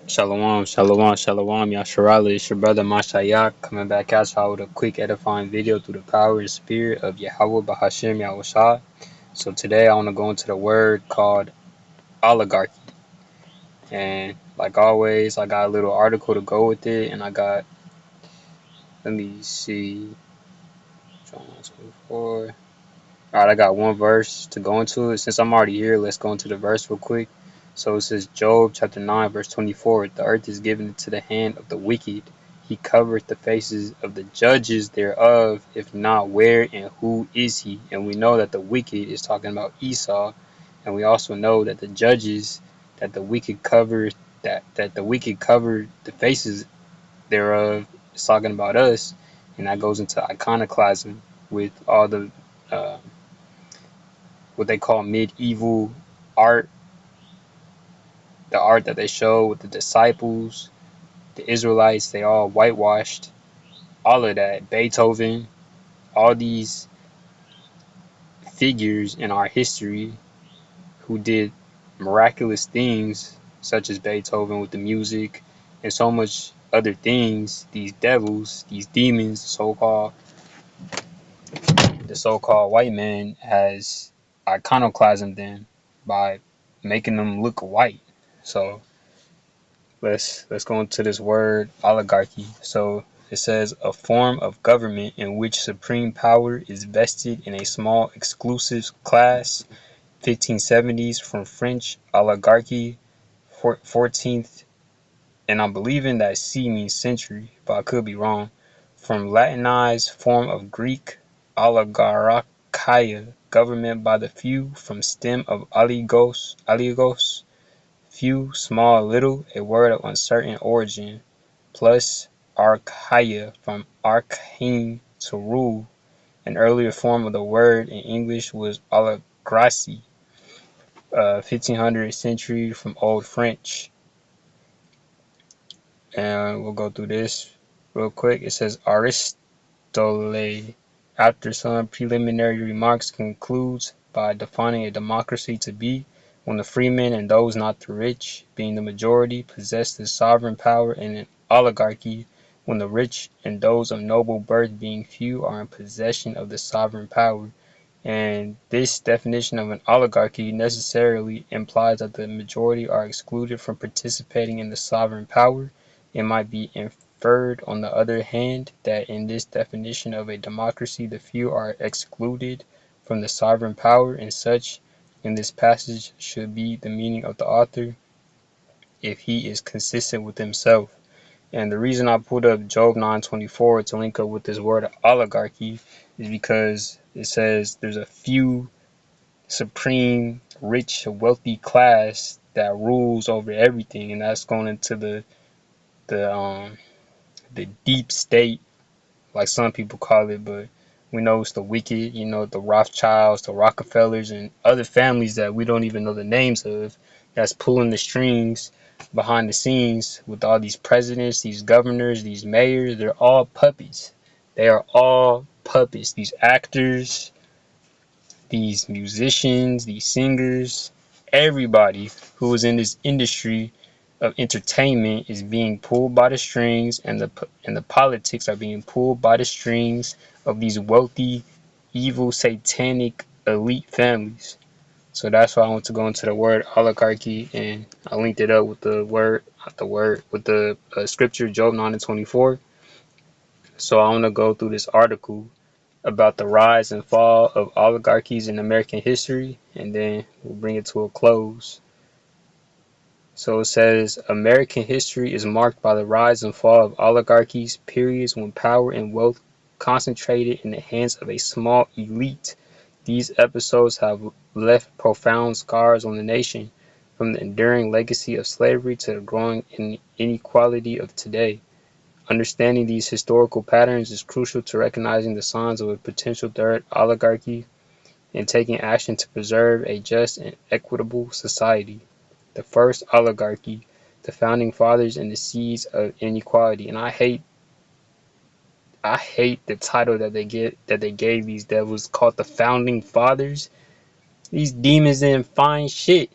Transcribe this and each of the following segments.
Shalom, shalom, shalom, Yasharala. It's your brother Mashayak coming back at y'all with a quick edifying video through the power and spirit of Yahweh Bahashim Yahushua. So today I want to go into the word called oligarchy. And like always, I got a little article to go with it. And I got, let me see, John 24. Alright, I got one verse to go into it. Since I'm already here, let's go into the verse real quick. So it says, Job chapter 9, verse 24, the earth is given into the hand of the wicked. He covereth the faces of the judges thereof. If not, where and who is he? And we know that the wicked is talking about Esau. And we also know that the judges, that the wicked covered, that the wicked covered the faces thereof, is talking about us. And that goes into iconoclasm with all the uh, what they call medieval art, the art that they show with the disciples, the Israelites, they all whitewashed, all of that. Beethoven, all these figures in our history who did miraculous things, such as Beethoven with the music and so much other things, these devils, these demons, the so-called white man has iconoclasmed them by making them look white. So let's go into this word oligarchy. So it says a form of government in which supreme power is vested in a small exclusive class. 1570s from French oligarchy, 14th, and I'm believing that C means century, but I could be wrong. From Latinized form of Greek oligarchia, government by the few, from stem of oligos, few, small, little, a word of uncertain origin, plus archaia, from archane, to rule. An earlier form of the word in English was oligarchy, 1500th century from Old French. And we'll go through this real quick. It says Aristotle, after some preliminary remarks, concludes by defining a democracy to be when the freemen and those not the rich, being the majority, possess the sovereign power, and an oligarchy when the rich and those of noble birth, being few, are in possession of the sovereign power. And this definition of an oligarchy necessarily implies that the majority are excluded from participating in the sovereign power. It might be inferred, on the other hand, that in this definition of a democracy, the few are excluded from the sovereign power, and such, in this passage, should be the meaning of the author if he is consistent with himself. And the reason I pulled up Job 9:24 to link up with this word oligarchy is because it says there's a few supreme, rich, wealthy class that rules over everything, and that's going into the the deep state, like some people call it, but we know it's the wicked, the Rothschilds, the Rockefellers, and other families that we don't even know the names of, that's pulling the strings behind the scenes with all these presidents, these governors, these mayors. They're all puppets. They are all puppets. These actors, these musicians, these singers, everybody who is in this industry of entertainment is being pulled by the strings, and the politics are being pulled by the strings of these wealthy, evil, satanic elite families. So that's why I want to go into the word oligarchy, and I linked it up with the word, not the word, with the scripture, Job 9:24. So I want to go through this article about the rise and fall of oligarchies in American history, and then we'll bring it to a close. So it says American history is marked by the rise and fall of oligarchies, periods when power and wealth concentrated in the hands of a small elite. These episodes have left profound scars on the nation, from the enduring legacy of slavery to the growing inequality of today. Understanding these historical patterns is crucial to recognizing the signs of a potential third oligarchy and taking action to preserve a just and equitable society. The first oligarchy, the founding fathers and the seeds of inequality. And I hate the title that they gave these devils, called the founding fathers. These demons didn't find shit.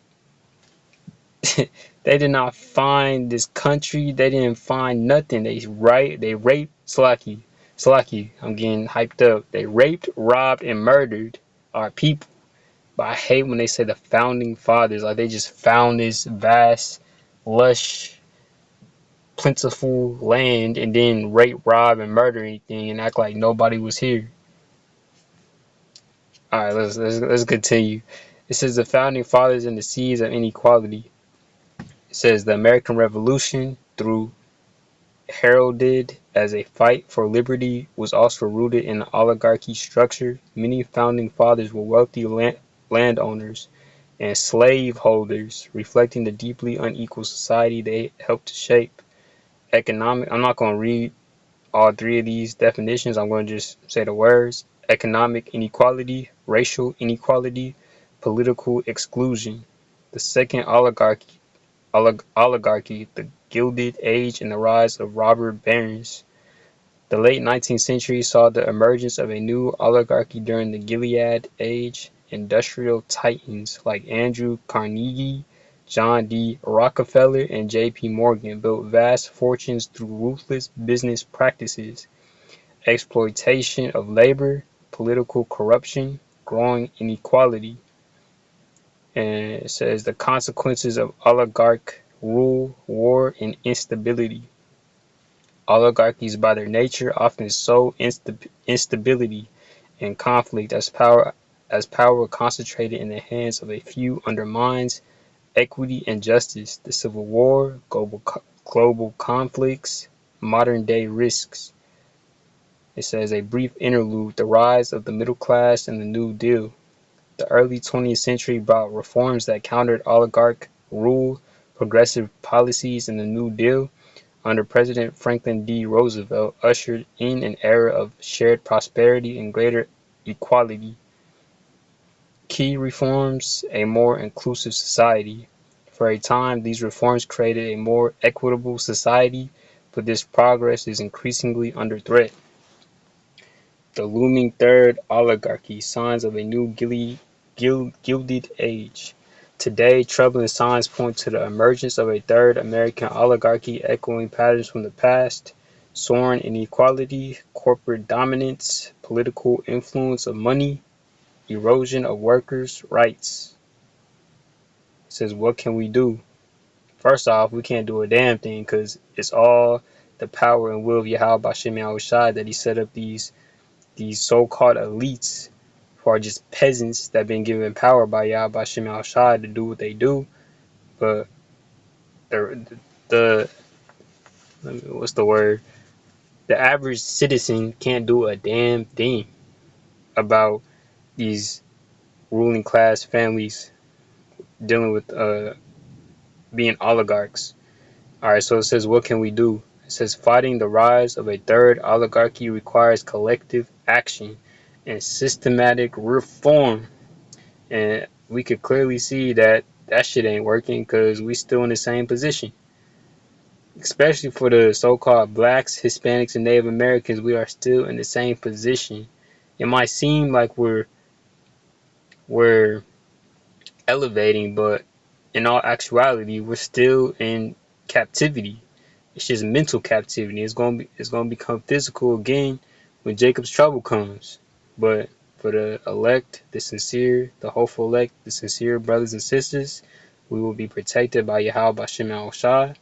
They did not find this country. They didn't find nothing. They raped Slaki. I'm getting hyped up. They raped, robbed, and murdered our people. But I hate when they say the founding fathers, like they just found this vast, lush, plentiful land and then rape, rob, and murder anything and act like nobody was here. All right, let's continue. It says the founding fathers and the seeds of inequality. It says the American Revolution, through heralded as a fight for liberty, was also rooted in an oligarchy structure. Many founding fathers were wealthy landowners and slaveholders, reflecting the deeply unequal society they helped to shape. Economic. I'm not going to read all three of these definitions. I'm going to just say the words: economic inequality, racial inequality, political exclusion. The second oligarchy, the Gilded Age and the rise of robber barons. The late 19th century saw the emergence of a new oligarchy during the Gilead Age. Industrial titans like Andrew Carnegie, John D. Rockefeller, and J. P. Morgan built vast fortunes through ruthless business practices, exploitation of labor, political corruption, growing inequality. And it says the consequences of oligarch rule, war, and instability. Oligarchies, by their nature, often sow instability and conflict as power concentrated in the hands of a few undermines equity and justice. The Civil War, global conflicts, modern day risks. It says a brief interlude, the rise of the middle class and the New Deal. The early 20th century brought reforms that countered oligarch rule, progressive policies, and the New Deal under President Franklin D. Roosevelt ushered in an era of shared prosperity and greater equality. Key reforms: a more inclusive society. For a time, these reforms created a more equitable society, but this progress is increasingly under threat. The looming third oligarchy, signs of a new gilded age. Today, troubling signs point to the emergence of a third American oligarchy echoing patterns from the past: soaring inequality, corporate dominance, political influence of money, erosion of workers' rights. It says, what can we do? First off, we can't do a damn thing because it's all the power and will of Yahweh Bashem Yahushai that he set up these so-called elites who are just peasants that have been given power by Yahweh Bashem Yahushai to do what they do. But the what's the word? The average citizen can't do a damn thing about these ruling class families dealing with being oligarchs. All right, so it says, what can we do? It says, fighting the rise of a third oligarchy requires collective action and systematic reform. And we could clearly see that that shit ain't working because we still in the same position. Especially for the so-called blacks, Hispanics, and Native Americans, we are still in the same position. It might seem like we're elevating, but in all actuality, we're still in captivity. It's just mental captivity. It's gonna become physical again when Jacob's trouble comes. But for the elect, the sincere, the hopeful elect, the sincere brothers and sisters, we will be protected by Yahweh Bashem Shai,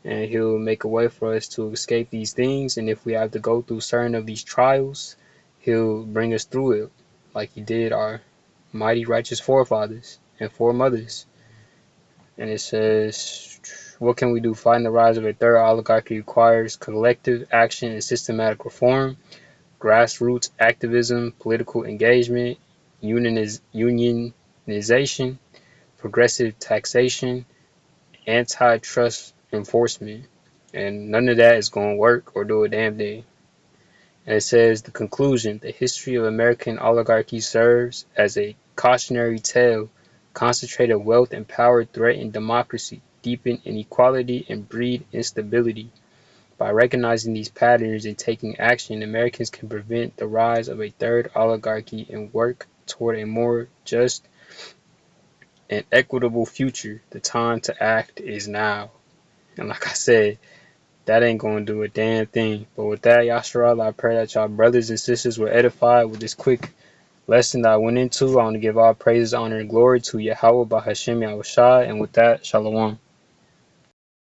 and He'll make a way for us to escape these things. And if we have to go through certain of these trials, He'll bring us through it, like He did our mighty righteous forefathers and foremothers. And it says, what can we do? Fighting the rise of a third oligarchy requires collective action and systematic reform, grassroots activism, political engagement, unionization, progressive taxation, antitrust enforcement. And none of that is going to work or do a damn thing. And it says, the conclusion: the history of American oligarchy serves as a cautionary tale. Concentrated wealth and power threaten democracy, deepen inequality, and breed instability. By recognizing these patterns and taking action, Americans can prevent the rise of a third oligarchy and work toward a more just, an equitable future. The time to act is now. And like I said, that ain't gonna do a damn thing. But with that, Yashara, I pray that y'all brothers and sisters were edified with this quick lesson that I went into. I want to give all praises, honor, and glory to Yahweh Bahashem Yahushua. And with that, Shalom.